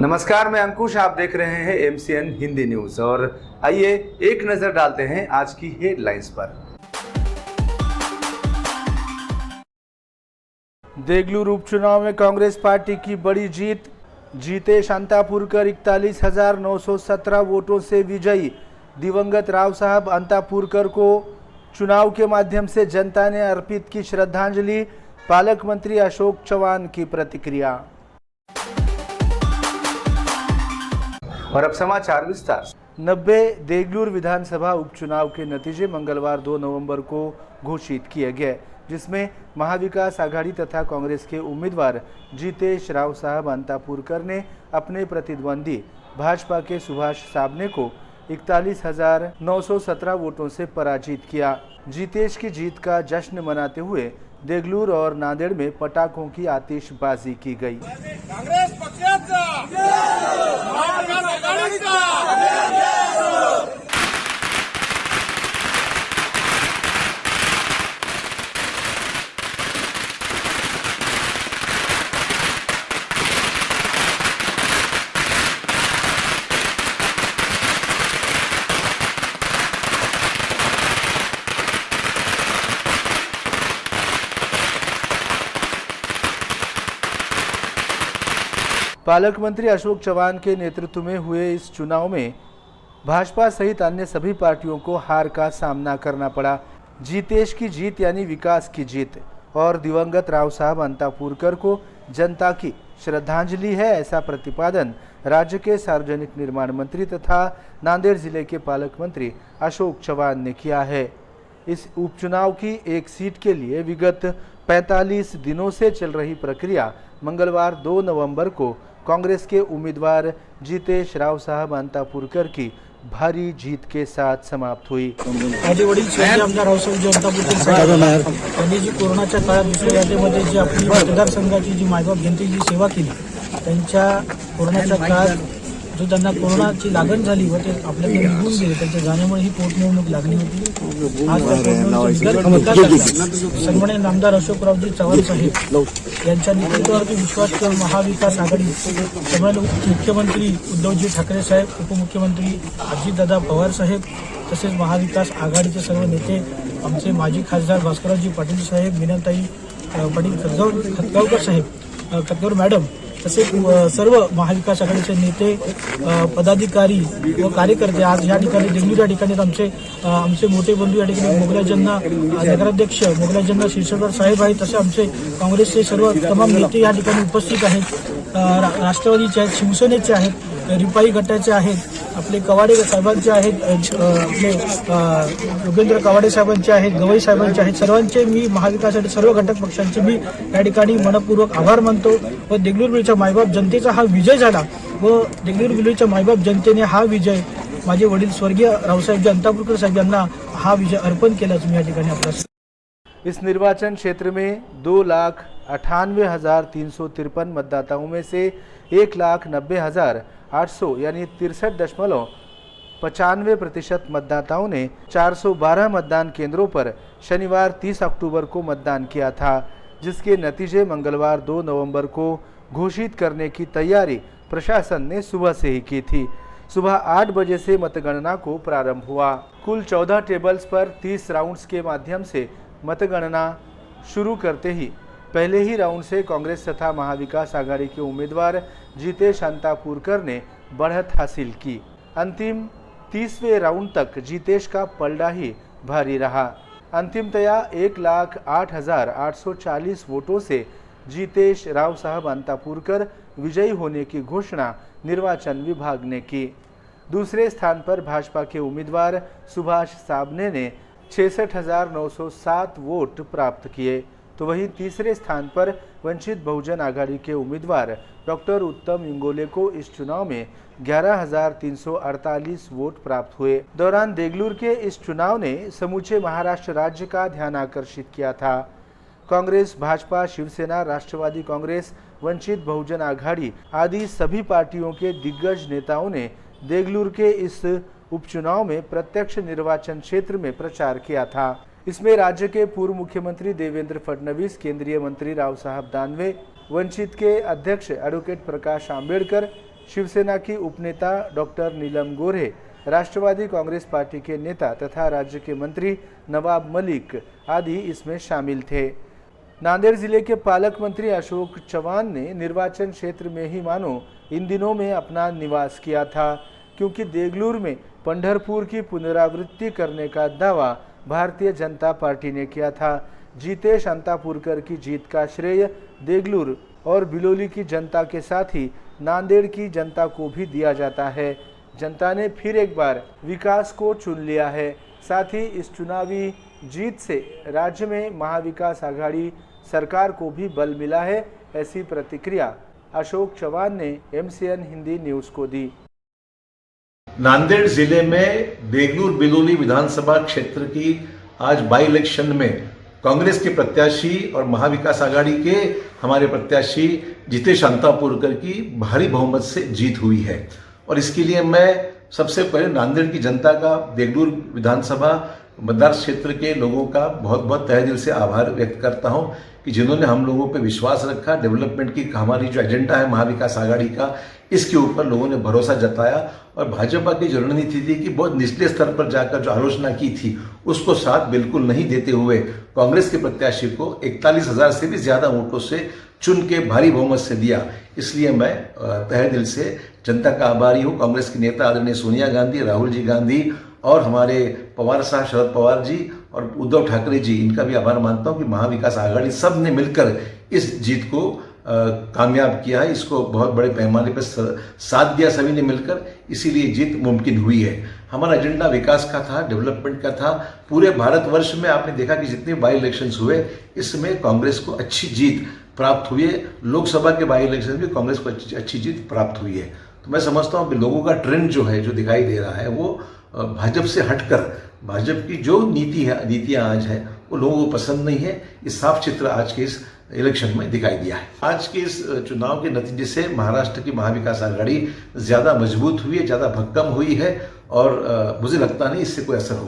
नमस्कार, मैं अंकुश। आप देख रहे हैं एमसीएन हिंदी न्यूज और आइए एक नजर डालते हैं आज की हेडलाइंस पर। देगलूर उपचुनाव में कांग्रेस पार्टी की बड़ी जीत। जीतेश अंतापुरकर 41,917 वोटों से विजयी। दिवंगत राव साहब अंतापुरकर को चुनाव के माध्यम से जनता ने अर्पित की श्रद्धांजलि। पालक मंत्री अशोक चौहान की प्रतिक्रिया। और अब समाचार विस्तार से। 90 देगलूर विधानसभा उपचुनाव के नतीजे मंगलवार 2 नवंबर को घोषित किए गए, जिसमें महाविकास आघाड़ी तथा कांग्रेस के उम्मीदवार जीतेश राव साहब अंतापुरकर ने अपने प्रतिद्वंदी भाजपा के सुभाष साबने को 41,917 वोटों से पराजित किया। जीतेश की जीत का जश्न मनाते हुए देगलूर और नांदेड़ में पटाखों की आतिशबाजी की गई। कांग्रेस पक्षाचा महाविकास आघाडीचा पालक मंत्री अशोक चौहान के नेतृत्व में हुए इस चुनाव में भाजपा सहित अन्य सभी पार्टियों को हार का सामना करना पड़ा। जीतेश की जीत यानी विकास की जीत और दिवंगत राव साहब अंतापुरकर को जनता की श्रद्धांजलि है, ऐसा प्रतिपादन राज्य के सार्वजनिक निर्माण मंत्री तथा नांदेड़ जिले के पालक मंत्री अशोक चौहान ने किया है। इस उपचुनाव की एक सीट के लिए विगत 45 दिनों से चल रही प्रक्रिया मंगलवार 2 नवंबर को कांग्रेस के उम्मीदवार जीतेश राव साहब अंतापुरकर की भारी जीत के साथ समाप्त हुई। माझे वडील स्वर्गीय आमदार रावसाहेब अंतापुरकर साहेब यांनी जी कोरोनाच्या काळात दुसऱ्या राज्यामध्ये जी आपली मतदारसंघाची जी मायबाप जनतेची सेवा केली, त्यांच्या कोरोनाच्या काळात जो त्यांना कोरोनाची लागण झाली व ते आपल्याकडे निघून गेले, त्यांच्या जाण्यामुळे ही पोटनिवडणूक लागली होती। आज सन्माननीय नामदार अशोकरावजी चव्हाण साहेब यांच्या नेतृत्वावरती विश्वास महाविकास आघाडी मुख्यमंत्री उद्धवजी ठाकरे साहेब, उपमुख्यमंत्री अजितदादा पवार साहेब तसेच महाविकास आघाडीचे सर्व नेते, आमचे माजी खासदार भास्कररावजी पाटील साहेब, मीनाताई पाटील खतगावकर साहेब, खतगावकर मॅडम तसेच सर्व महाविकास आघाडीचे नेते, पदाधिकारी व कार्यकर्ते आज या ठिकाणी देगलूर या ठिकाणी आमचे मोठे बंधू या ठिकाणी मोगलाजन्ना नगराध्यक्ष मोगलाजन्ना शिरसटकर साहेब आहेत, तसे आमचे काँग्रेसचे सर्व तमाम नेते या ठिकाणी उपस्थित आहेत। राष्ट्रवादीचे आहेत, शिवसेनेचे आहेत, रिपाई गटाचे आहेत, आपले कवाडे साहेबांचे आहेत, आपले योगेंद्र कवाडे साहेबांचे आहेत, गवई साहेबांचे आहेत, सर्वांचे मी महाविकासाचे सर्व घटक पक्षांचे मी या ठिकाणी मनपूर्वक आभार मानतो व देगलूर विलेजच्या मायबाप जनतेचा हा विजय झाला व देगलूर विलेजच्या मायबाप जनतेने हा विजय माझे वडील स्वर्गीय रावसाहेब अंतापुरकर साहेब यांना हा विजय अर्पण केलाच मी या ठिकाणी आपला। इस निर्वाचन क्षेत्र में 2,98,353 मतदाताओं में से 1,90,800 यानी 63.95% मतदाताओं ने 412 मतदान केंद्रों पर शनिवार 30 अक्टूबर को मतदान किया था, जिसके नतीजे मंगलवार 2 नवंबर को घोषित करने की तैयारी प्रशासन ने सुबह से ही की थी। सुबह 8 बजे से मतगणना को प्रारंभ हुआ। कुल 14 टेबल्स पर 30 राउंड्स के माध्यम से मतगणना शुरू करते ही पहले ही राउंड से कांग्रेस तथा महाविकास आघाड़ी के उम्मीदवार जीतेश अंतापुरकर ने बढ़त हासिल की। अंतिम 30वें राउंड तक जीतेश का पलड़ा ही भारी रहा। अंतिमतया 1,08,840 वोटों से जीतेश राव साहब अंतापुरकर विजयी होने की घोषणा निर्वाचन विभाग ने की। दूसरे स्थान पर भाजपा के उम्मीदवार सुभाष साबने ने 66,907 वोट प्राप्त किए, तो वहीं तीसरे स्थान पर वंचित बहुजन आघाड़ी के उम्मीदवार डॉक्टर उत्तम इंगोले को इस चुनाव में 11,348 वोट प्राप्त हुए। दौरान देगलूर के इस चुनाव ने समूचे महाराष्ट्र राज्य का ध्यान आकर्षित किया था। कांग्रेस, भाजपा, शिवसेना, राष्ट्रवादी कांग्रेस, वंचित बहुजन आघाड़ी आदि सभी पार्टियों के दिग्गज नेताओं ने देगलूर के इस उपचुनाव में प्रत्यक्ष निर्वाचन क्षेत्र में प्रचार किया था। इसमें राज्य के पूर्व मुख्यमंत्री देवेंद्र फडणवीस, केंद्रीय मंत्री राव साहब दानवे, वंचित के अध्यक्ष एडवोकेट प्रकाश आंबेडकर, शिवसेना की उपनेता डॉक्टर नीलम गोरे, राष्ट्रवादी कांग्रेस पार्टी के नेता तथा राज्य के मंत्री नवाब मलिक आदि इसमें शामिल थे। नांदेड़ जिले के पालक मंत्री अशोक चौहान ने निर्वाचन क्षेत्र में ही मानो इन दिनों में अपना निवास किया था, क्योंकि देगलूर में पंढरपुर की पुनरावृत्ति करने का दावा भारतीय जनता पार्टी ने किया था। जितेश अंतापुरकर की जीत का श्रेय देगलूर और बिलोली की जनता के साथ ही नांदेड़ की जनता को भी दिया जाता है। जनता ने फिर एक बार विकास को चुन लिया है। साथ ही इस चुनावी जीत से राज्य में महाविकास आघाड़ी सरकार को भी बल मिला है, ऐसी प्रतिक्रिया अशोक चौहान ने MCN हिंदी न्यूज़ को दी। नांदेड़ जिले में देगलूर बिलोली विधानसभा क्षेत्र की आज बाई इलेक्शन में कांग्रेस के प्रत्याशी और महाविकास आघाड़ी के हमारे प्रत्याशी जितेश अंतापुरकर की भारी बहुमत से जीत हुई है। और इसके लिए मैं सबसे पहले नांदेड़ की जनता का, देगलूर विधानसभा मतदार क्षेत्र के लोगों का बहुत बहुत तहे दिल से आभार व्यक्त करता हूं कि जिन्होंने हम लोगों पे विश्वास रखा। डेवलपमेंट की हमारी जो एजेंडा है महाविकास आघाड़ी का, इसके ऊपर लोगों ने भरोसा जताया। और भाजपा की जो रणनीति थी कि बहुत निचले स्तर पर जाकर जो आलोचना की थी, उसको साथ बिल्कुल नहीं देते हुए कांग्रेस के प्रत्याशी को 41,000 से भी ज्यादा वोटों से चुन के भारी बहुमत से दिया। इसलिए मैं तहे दिल से जनता का आभारी हूँ। कांग्रेस के नेता आदरणीय सोनिया गांधी, राहुल जी गांधी और हमारे पवार साहब शरद पवार जी और उद्धव ठाकरे जी, इनका भी आभार मानता हूँ कि महाविकास आघाड़ी सब ने मिलकर इस जीत को कामयाब किया है। इसको बहुत बड़े पैमाने पर साथ दिया सभी ने मिलकर, इसीलिए जीत मुमकिन हुई है। हमारा एजेंडा विकास का था, डेवलपमेंट का था। पूरे भारतवर्ष में आपने देखा कि जितने बाई इलेक्शंस हुए, इसमें कांग्रेस को अच्छी जीत प्राप्त हुई है। लोकसभा के बाई इलेक्शन में कांग्रेस को अच्छी जीत प्राप्त हुई है। तो मैं समझता हूँ कि लोगों का ट्रेंड जो है, जो दिखाई दे रहा है, वो भाजपा से हटकर भाजपा की जो नीतियां आज है वो लोगों को पसंद नहीं है। ये साफ चित्र आज के इस इलेक्शन में दिखाई दिया है। आज के इस चुनाव के नतीजे से महाराष्ट्र की महाविकास आघाड़ी ज्यादा मजबूत हुई है, ज्यादा भक्कम हुई है और मुझे लगता नहीं इससे कोई असर होगा।